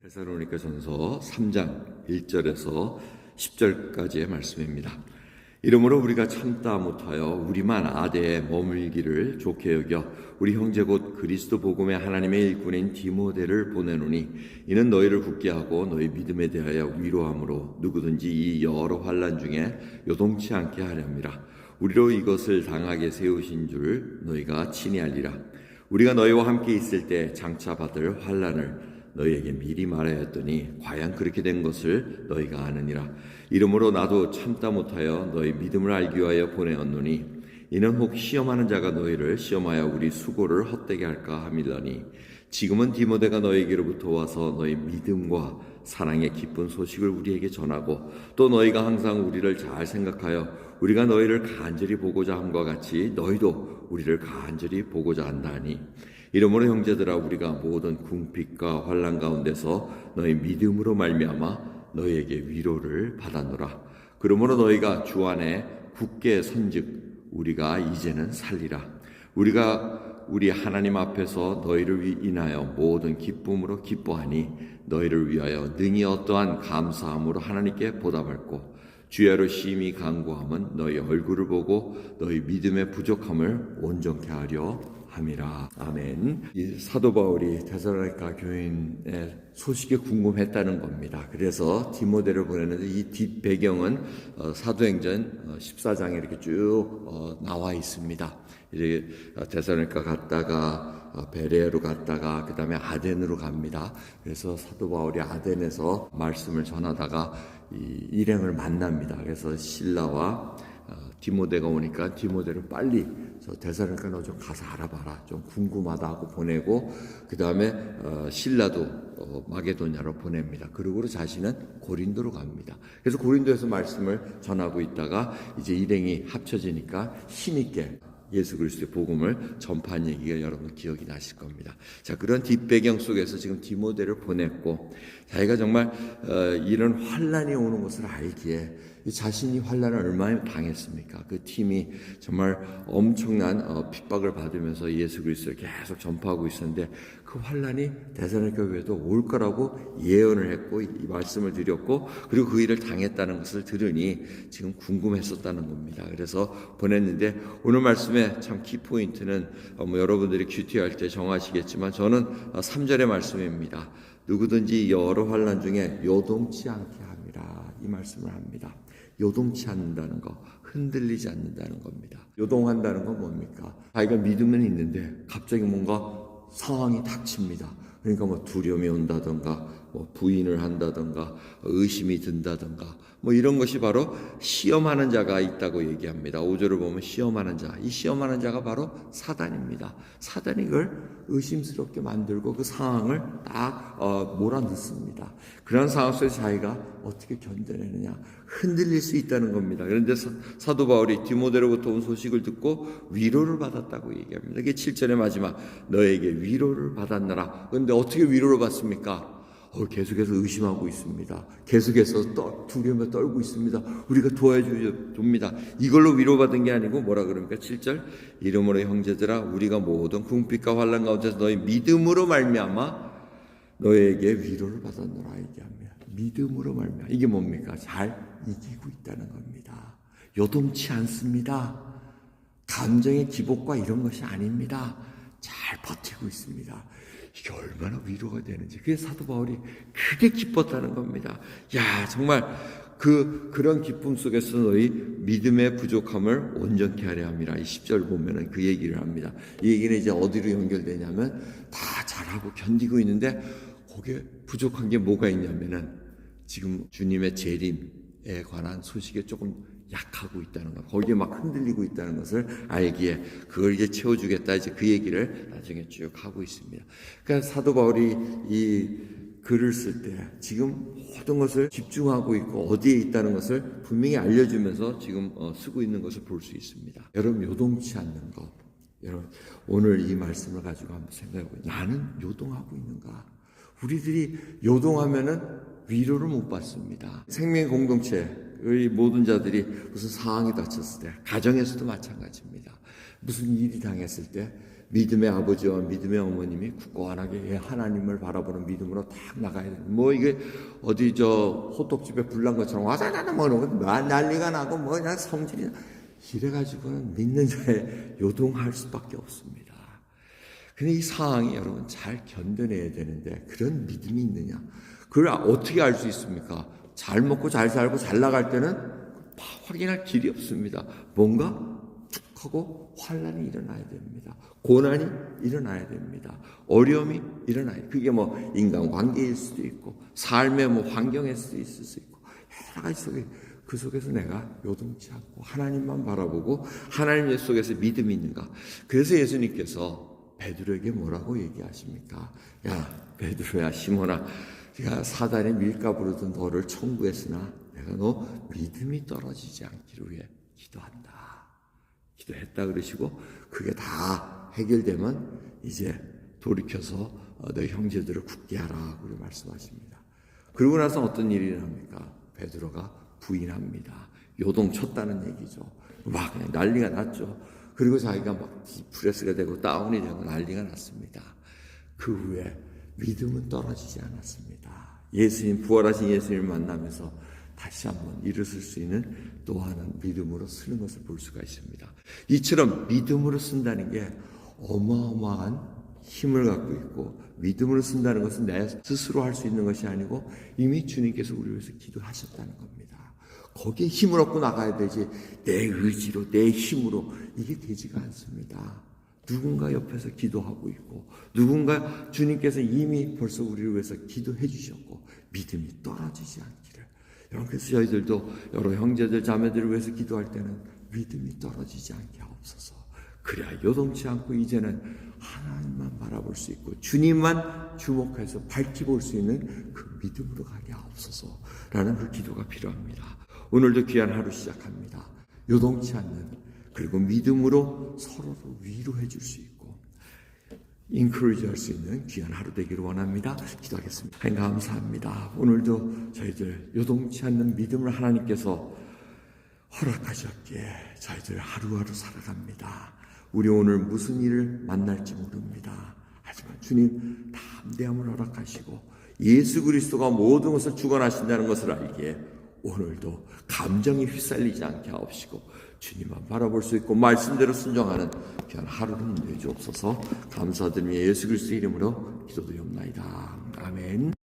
데살로니가전서 3장 1절에서 10절까지의 말씀입니다. 이러므로 우리가 참다 못하여 우리만 아대에 머물기를 좋게 여겨 우리 형제 곧 그리스도 복음의 하나님의 일꾼인 디모데를 보내노니 이는 너희를 굳게 하고 너희 믿음에 대하여 위로함으로 누구든지 이 여러 환난 중에 요동치 않게 하렵니다. 우리로 이것을 당하게 세우신 줄 너희가 친히 알리라. 우리가 너희와 함께 있을 때 장차 받을 환난을 너희에게 미리 말하였더니 과연 그렇게 된 것을 너희가 아느니라. 이러므로 나도 참다 못하여 너희 믿음을 알기 위하여 보내었노니 이는 혹 시험하는 자가 너희를 시험하여 우리 수고를 헛되게 할까 함이더니 지금은 디모데가 너희에게로부터 와서 너희 믿음과 사랑의 기쁜 소식을 우리에게 전하고 또 너희가 항상 우리를 잘 생각하여 우리가 너희를 간절히 보고자 함과 같이 너희도 우리를 간절히 보고자 한다니 이러므로 형제들아 우리가 모든 궁핍과 환난 가운데서 너희 믿음으로 말미암아 너희에게 위로를 받았노라. 그러므로 너희가 주 안에 굳게 선즉 우리가 이제는 살리라. 우리가 우리 하나님 앞에서 너희를 인하여 모든 기쁨으로 기뻐하니 너희를 위하여 능히 어떠한 감사함으로 하나님께 보답할고 주야로 심히 간구함은 너희 얼굴을 보고 너희 믿음의 부족함을 온전케 하려 함이라. 아멘. 이 사도 바울이 데살로니가 교인의 소식이 궁금했다는 겁니다. 그래서 디모데를 보냈는데 이 뒷배경은 사도행전 14장에 이렇게 쭉 나와 있습니다. 이제 데살로니가 갔다가 베레아로 갔다가 그 다음에 아덴으로 갑니다. 그래서 사도 바울이 아덴에서 말씀을 전하다가 이 일행을 만납니다. 그래서 실라와 디모데가 오니까 디모데를 빨리 데살로니가 너 좀 가서 알아봐라, 좀 궁금하다 하고 보내고 그 다음에 실라도 마게도냐로 보냅니다. 그리고 자신은 고린도로 갑니다. 그래서 고린도에서 말씀을 전하고 있다가 이제 일행이 합쳐지니까 힘있게 예수 그리스도의 복음을 전파한 얘기가 여러분 기억이 나실 겁니다. 자, 그런 뒷배경 속에서 지금 디모데를 보냈고 자기가 정말 이런 환난이 오는 것을 알기에 자신이 환난을 얼마나 당했습니까? 그 팀이 정말 엄청난 핍박을 받으면서 예수 그리스도를 계속 전파하고 있었는데 그 환난이 데살로니가 교회도 올 거라고 예언을 했고 이 말씀을 드렸고 그리고 그 일을 당했다는 것을 들으니 지금 궁금했었다는 겁니다. 그래서 보냈는데 오늘 말씀의 참 키포인트는 여러분들이 큐티할 때 정하시겠지만 저는 3절의 말씀입니다. 누구든지 여러 환난 중에 요동치 않게 함이라. 이 말씀을 합니다. 요동치 않는다는 거, 흔들리지 않는다는 겁니다. 요동한다는 건 뭡니까? 자기가 믿음은 있는데 갑자기 뭔가 상황이 닥칩니다. 그러니까 뭐 두려움이 온다던가 뭐 부인을 한다던가 의심이 든다던가 뭐 이런 것이 바로 시험하는 자가 있다고 얘기합니다. 5절을 보면 시험하는 자, 이 시험하는 자가 바로 사단입니다. 사단이 그걸 의심스럽게 만들고 그 상황을 딱 몰아넣습니다. 그런 상황 속에서 자기가 어떻게 견뎌내느냐, 흔들릴 수 있다는 겁니다. 그런데 사도 바울이 디모데로부터 온 소식을 듣고 위로를 받았다고 얘기합니다. 이게 7절의 마지막 너에게 위로를 받았노라. 그런데 어떻게 위로를 받습니까? 계속해서 의심하고 있습니다. 계속해서 두려움에 떨고 있습니다. 우리가 도와줘야 됩니다. 이걸로 위로받은 게 아니고 뭐라 그럽니까? 7절 이러므로 형제들아 우리가 모든 궁핍과 환난 가운데서 너희 믿음으로 말미암아 너에게 위로를 받았노라 얘기합니다. 믿음으로 말미암아 이게 뭡니까? 잘 이기고 있다는 겁니다. 요동치 않습니다. 감정의 기복과 이런 것이 아닙니다. 잘 버티고 있습니다. 이게 얼마나 위로가 되는지 그게 사도 바울이 크게 기뻤다는 겁니다. 야 정말 그런 기쁨 속에서 너희 믿음의 부족함을 온전케 하려 함이라. 이 10절 보면은 그 얘기를 합니다. 이 얘기는 이제 어디로 연결되냐면 다 잘하고 견디고 있는데 거기에 부족한 게 뭐가 있냐면은 지금 주님의 재림에 관한 소식에 조금 약하고 있다는 것, 거기에 막 흔들리고 있다는 것을 알기에 그걸 이제 채워주겠다 이제 그 얘기를 나중에 쭉 하고 있습니다. 그러니까 사도 바울이 이 글을 쓸 때 지금 모든 것을 집중하고 있고 어디에 있다는 것을 분명히 알려주면서 지금 쓰고 있는 것을 볼 수 있습니다. 여러분 요동치 않는 것, 여러분 오늘 이 말씀을 가지고 한번 생각해보세요. 나는 요동하고 있는가? 우리들이 요동하면은 위로를 못 받습니다. 생명 공동체의 모든 자들이 무슨 상황이 닥쳤을 때, 가정에서도 마찬가지입니다. 무슨 일이 당했을 때 믿음의 아버지와 믿음의 어머님이 굳건하게 하나님을 바라보는 믿음으로 딱 나가야 돼요. 뭐 이게 어디 저 호떡집에 불난 것처럼 와자자자 먹는 거 난리가 나고 뭐 그냥 성질이 이래가지고는 믿는 자에 요동할 수밖에 없습니다. 근데 이 상황이 여러분 잘 견뎌내야 되는데 그런 믿음이 있느냐? 그걸 어떻게 알 수 있습니까? 잘 먹고 잘 살고 잘 나갈 때는 확인할 길이 없습니다. 뭔가 툭 하고 환란이 일어나야 됩니다. 고난이 일어나야 됩니다. 어려움이 일어나야 돼요. 그게 뭐 인간관계일 수도 있고 삶의 뭐 환경일 수도 있을 수 있고 여러 가지 속에 그 속에서 내가 요동치 않고 하나님만 바라보고 하나님 속에서 믿음이 있는가. 그래서 예수님께서 베드로에게 뭐라고 얘기하십니까? 야 베드로야 시몬아 네가 사단의 밀가부로도 너를 청구했으나 내가 너 믿음이 떨어지지 않기를 위해 기도한다. 기도했다 그러시고 그게 다 해결되면 이제 돌이켜서 너희 형제들을 굳게 하라 그렇게 말씀하십니다. 그러고 나서 어떤 일이 일어납니까? 베드로가 부인합니다. 요동쳤다는 얘기죠. 막 그냥 난리가 났죠. 그리고 자기가 막 디프레스가 되고 다운이 되고 난리가 났습니다. 그 후에 믿음은 떨어지지 않았습니다. 예수님 부활하신 예수님을 만나면서 다시 한번 일어설 수 있는 또 하나는 믿음으로 쓰는 것을 볼 수가 있습니다. 이처럼 믿음으로 쓴다는 게 어마어마한 힘을 갖고 있고 믿음으로 쓴다는 것은 내 스스로 할 수 있는 것이 아니고 이미 주님께서 우리를 위해서 기도하셨다는 겁니다. 거기에 힘을 얻고 나가야 되지 내 의지로 내 힘으로 이게 되지가 않습니다. 누군가 옆에서 기도하고 있고 누군가 주님께서 이미 벌써 우리를 위해서 기도해 주셨고 믿음이 떨어지지 않기를 여러분 그래서 저희들도 여러 형제들 자매들을 위해서 기도할 때는 믿음이 떨어지지 않게 하옵소서. 그래야 요동치 않고 이제는 하나님만 바라볼 수 있고 주님만 주목해서 밝히 볼 수 있는 그 믿음으로 가게 하옵소서라는 그 기도가 필요합니다. 오늘도 귀한 하루 시작합니다. 요동치 않는 그리고 믿음으로 서로를 위로해 줄 수 있고 인커리지 할 수 있는 귀한 하루 되기를 원합니다. 기도하겠습니다. 하나님 감사합니다. 오늘도 저희들 요동치 않는 믿음을 하나님께서 허락하셨기에 저희들 하루하루 살아갑니다. 우리 오늘 무슨 일을 만날지 모릅니다. 하지만 주님 담대함을 허락하시고 예수 그리스도가 모든 것을 주관하신다는 것을 알기에 오늘도 감정이 휘말리지 않게 하옵시고 주님만 바라볼 수 있고 말씀대로 순종하는 귀한 하루를 인도해 주옵소서. 감사드리며 예수 그리스도 이름으로 기도드리옵나이다. 아멘.